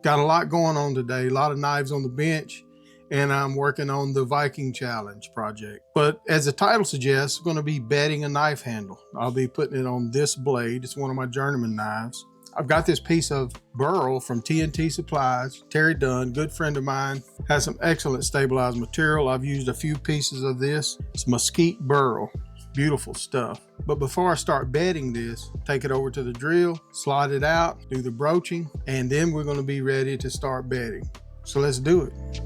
Got a lot going on today, a lot of knives on the bench, and I'm working on the Viking Challenge project. But as the title suggests, I'm going to be bedding a knife handle. I'll be putting it on this blade. It's one of my journeyman knives. I've got this piece of burl from TNT Supplies. Terry Dunn, good friend of mine, has some excellent stabilized material. I've used a few pieces of this. It's mesquite burl. Beautiful stuff. But before I start bedding this, take it over to the drill, slide it out, do the broaching, and then we're going to be ready to start bedding. So let's do it.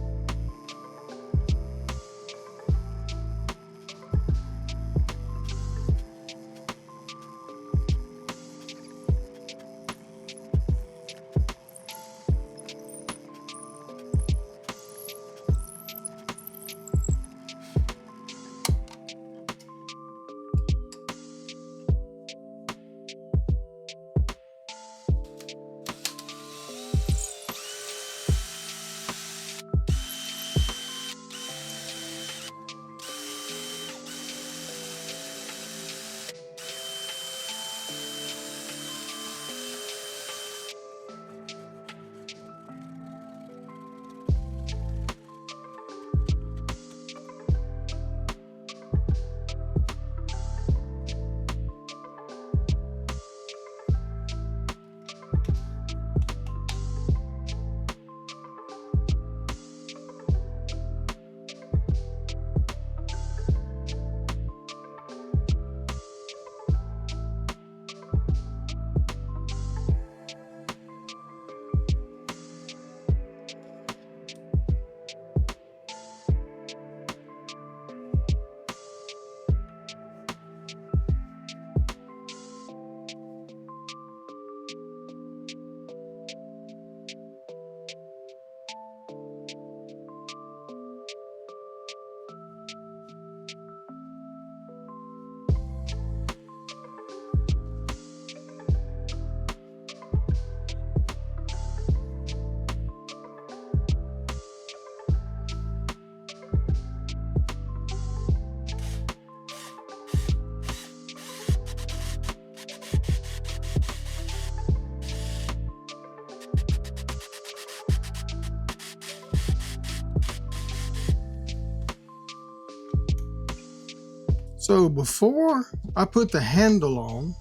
So before I put the handle on,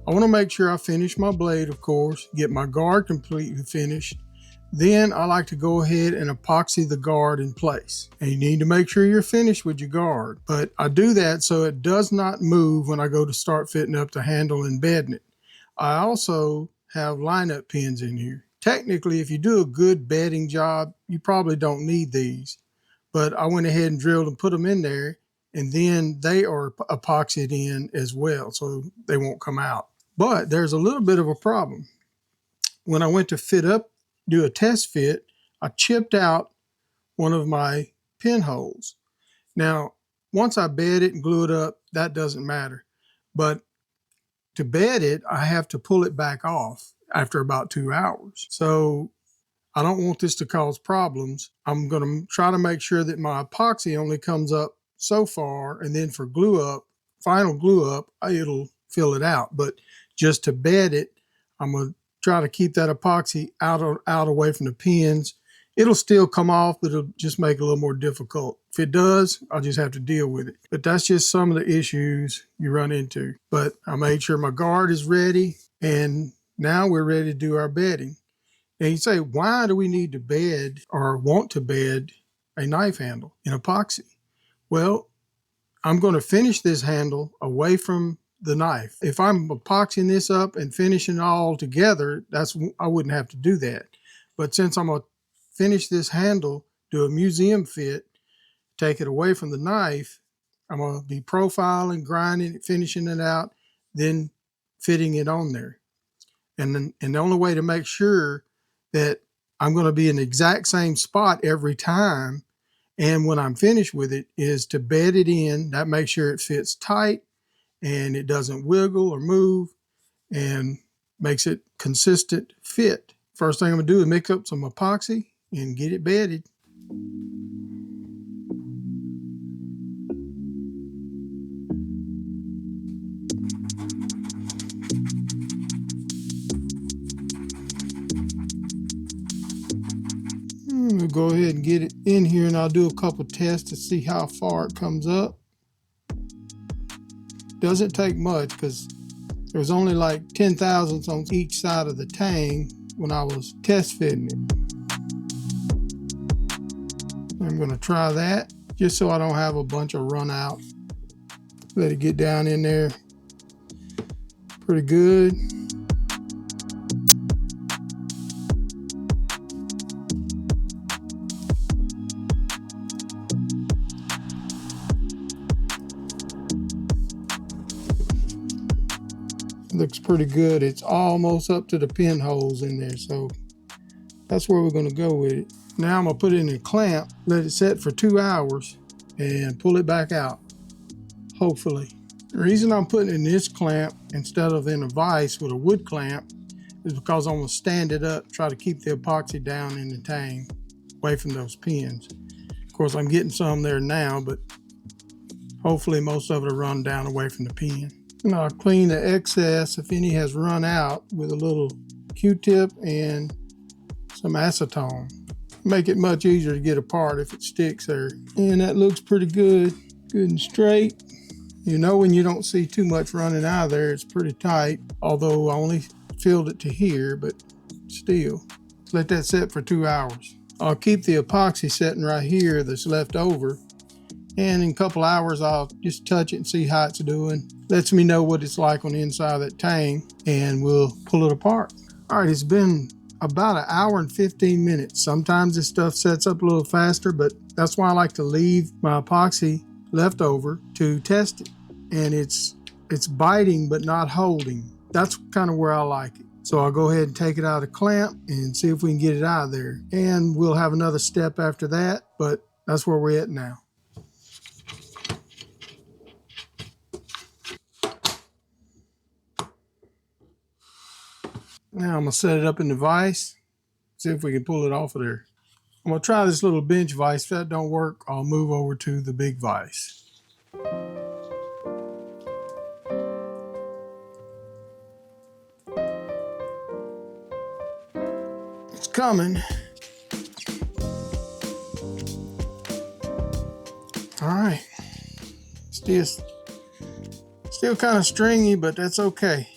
I want to make sure I finish my blade, of course, get my guard completely finished. Then I like to go ahead and epoxy the guard in place. And you need to make sure you're finished with your guard. But I do that so it does not move when I go to start fitting up the handle and bedding it. I also have lineup pins in here. Technically, if you do a good bedding job, you probably don't need these. But I went ahead and drilled and put them in there, and then they are epoxied in as well, so they won't come out. But there's a little bit of a problem. When I went to fit up, do a test fit, I chipped out one of my pinholes. Now, once I bed it and glue it up, that doesn't matter. But to bed it, I have to pull it back off after about 2 hours. So I don't want this to cause problems. I'm going to try to make sure that my epoxy only comes up so far, and then for glue up, final glue up, it'll fill it out. But just to bed it, I'm going to try to keep that epoxy out away from the pins. It'll still come off, but it'll just make it a little more difficult. If it does, I'll just have to deal with it. But that's just some of the issues you run into. But I made sure my guard is ready, and now we're ready to do our bedding. And you say, why do we need to bed or want to bed a knife handle in epoxy? Well, I'm going to finish this handle away from the knife. If I'm epoxying this up and finishing it all together, I wouldn't have to do that. But since I'm going to finish this handle, do a museum fit, take it away from the knife, I'm going to be profiling, grinding it, finishing it out, then fitting it on there. And the only way to make sure that I'm going to be in the exact same spot every time, and when I'm finished with it, is to bed it in. That makes sure it fits tight and it doesn't wiggle or move, and makes it consistent fit. First thing I'm going to do is mix up some epoxy and get it bedded. We'll go ahead and get it in here, and I'll do a couple tests to see how far it comes up. Doesn't take much because there was only like 10 thousandths on each side of the tang when I was test fitting it. I'm going to try that just so I don't have a bunch of run out. Let it get down in there pretty good. Looks pretty good. It's almost up to the pinholes in there, so that's where we're going to go with it. Now I'm going to put it in a clamp, let it set for 2 hours, and pull it back out, hopefully. The reason I'm putting it in this clamp instead of in a vise with a wood clamp is because I'm going to stand it up, try to keep the epoxy down in the tang, away from those pins. Of course, I'm getting some there now, but hopefully most of it will run down away from the pin. And I'll clean the excess, if any has run out, with a little Q-tip and some acetone. Make it much easier to get apart if it sticks there. And that looks pretty good, good and straight. You know when you don't see too much running out of there, it's pretty tight, although I only filled it to here, but still. Let that set for 2 hours. I'll keep the epoxy setting right here that's left over, and in a couple hours I'll just touch it and see how it's doing. Lets me know what it's like on the inside of that tang, and we'll pull it apart. All right, it's been about 1 hour and 15 minutes. Sometimes this stuff sets up a little faster, but that's why I like to leave my epoxy left over to test it. And it's biting but not holding. That's kind of where I like it. So I'll go ahead and take it out of the clamp and see if we can get it out of there. And we'll have another step after that, but that's where we're at now. Now I'm going to set it up in the vise, see if we can pull it off of there. I'm going to try this little bench vise. If that don't work, I'll move over to the big vise. It's coming. All right. Still kind of stringy, but that's okay.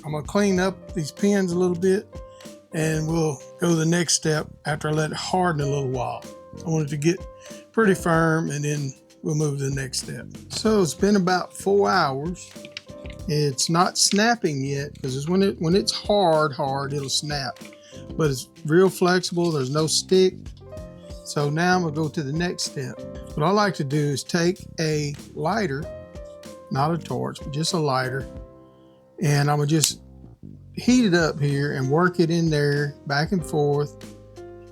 I'm gonna clean up these pins a little bit, and we'll go to the next step after I let it harden a little while. I want it to get pretty firm, and then we'll move to the next step. So it's been about 4 hours. It's not snapping yet, because when it's hard, it'll snap. But it's real flexible, there's no stick. So now I'm gonna go to the next step. What I like to do is take a lighter, not a torch, but just a lighter, and I'm gonna just heat it up here and work it in there back and forth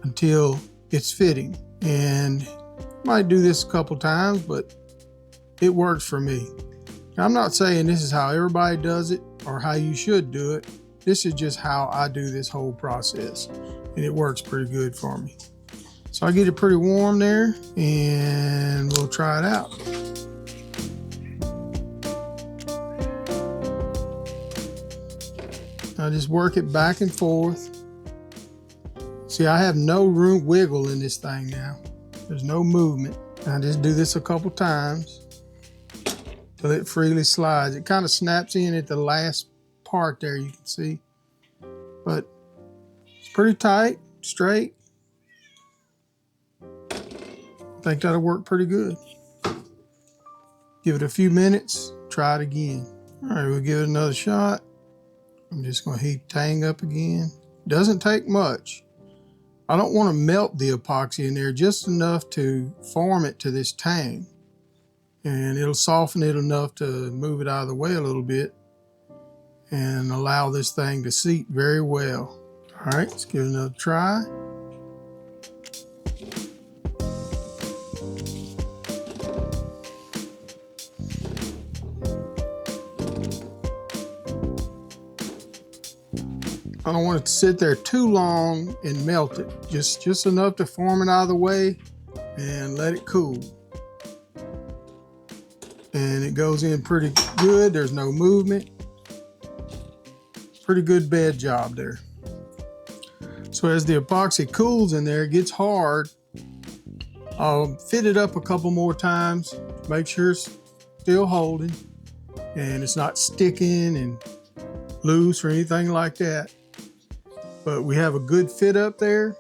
until it's fitting. And might do this a couple times, but it works for me. Now, I'm not saying this is how everybody does it or how you should do it. This is just how I do this whole process, and it works pretty good for me. So I get it pretty warm there, and we'll try it out. I just work it back and forth. See, I have no room wiggle in this thing now. There's no movement. I just do this a couple times till it freely slides. It kind of snaps in at the last part there, you can see. But it's pretty tight, straight. I think that'll work pretty good. Give it a few minutes, try it again. All right, we'll give it another shot. I'm just gonna heat tang up again. Doesn't take much. I don't want to melt the epoxy in there, just enough to form it to this tang. And it'll soften it enough to move it out of the way a little bit and allow this thing to seat very well. All right, let's give it another try. I don't want it to sit there too long and melt it. Just enough to form it out of the way and let it cool. And it goes in pretty good. There's no movement. Pretty good bed job there. So as the epoxy cools in there, it gets hard. I'll fit it up a couple more times, make sure it's still holding and it's not sticking and loose or anything like that. But we have a good fit up there.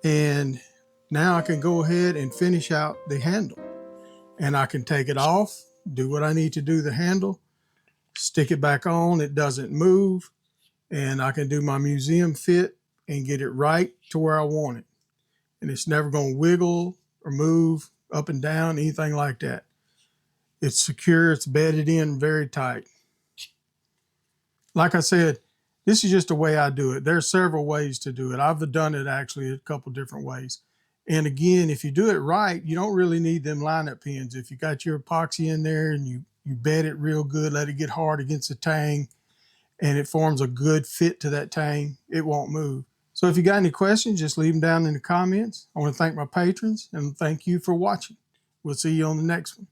And now I can go ahead and finish out the handle. And I can take it off, do what I need to do to the handle, stick it back on, it doesn't move, and I can do my museum fit and get it right to where I want it. And it's never going to wiggle or move up and down, anything like that. It's secure, it's bedded in very tight. Like I said, this is just the way I do it. There's several ways to do it. I've done it actually a couple different ways. And again, if you do it right, you don't really need them lineup pins. If you got your epoxy in there and you bed it real good, let it get hard against the tang, and it forms a good fit to that tang, it won't move. So if you got any questions, just leave them down in the comments. I want to thank my patrons and thank you for watching. We'll see you on the next one.